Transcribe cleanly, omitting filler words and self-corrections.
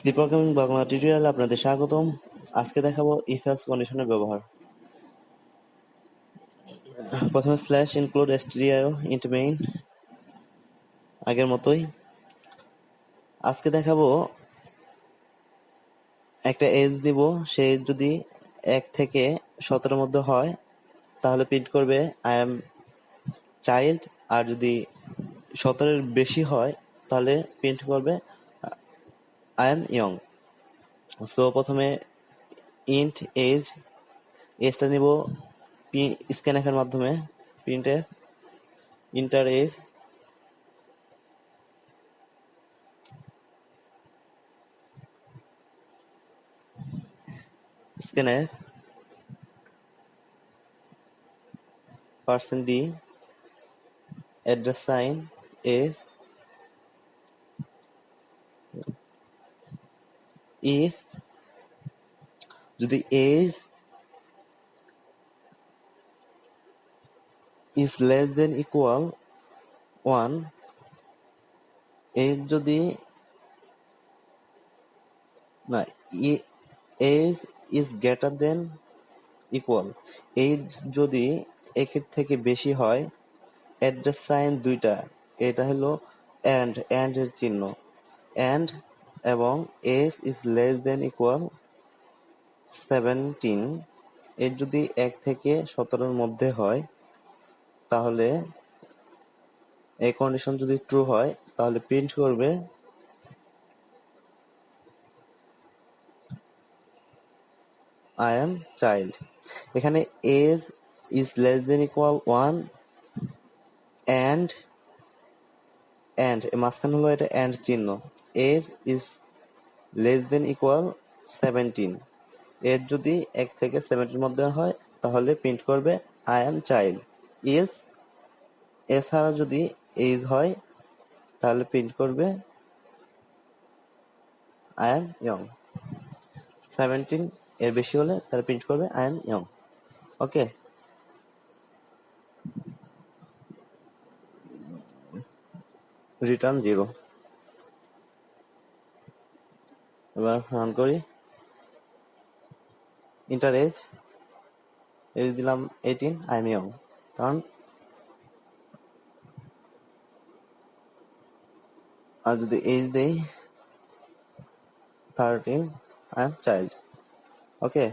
Cprogramming Bangla টিউটোরিয়ালে আপনাদের স্বাগতম। আজকে দেখাবো ইফ এলস কন্ডিশনের ব্যবহার। প্রথমে slash include stdio into main, আগের মতোই। আজকে দেখাবো একটা এজ দিব, সে যদি 1 থেকে 17 মধ্যে হয় তাহলে প্রিন্ট করবে আই এম চাইল্ড, আর যদি 17 এর বেশি হয় তাহলে প্রিন্ট করবে আই এম ইয়ং। সো প্রথমে ইন্ট এজটা নিব স্ক্যানএফ এর মাধ্যমে। Printf enter age scanf %d address sign is if যদি age is less than equal 1, age যদি না age is greater than equal, age যদি 1 এর থেকে বেশি হয়, address sign দুইটা, এটা হলো and এর চিহ্ন, and এবং age is less than equal 17, এর যদি 1 থেকে 17 এর মধ্যে হয় তাহলে এই কন্ডিশন যদি ট্রু হয় তাহলে প্রিন্ট করবে I am child। এখানে age is less than equal 1 and মাঝখানে হলো এটা and চিহ্ন, age is less than equal 17, এর যদি 1 থেকে 17 এর মধ্যে হয় তাহলে প্রিন্ট করবে I am child। is এছাড়া যদি age হয় তাহলে প্রিন্ট করবে I am young। 17 এর বেশি হলে তাহলে প্রিন্ট করবে I am young। Okay, return 0। এবার রান করি। ইন্টার এজ দিলাম 18, I am young, কারণ আর যদি এজ দেই 13, I am child। ওকে,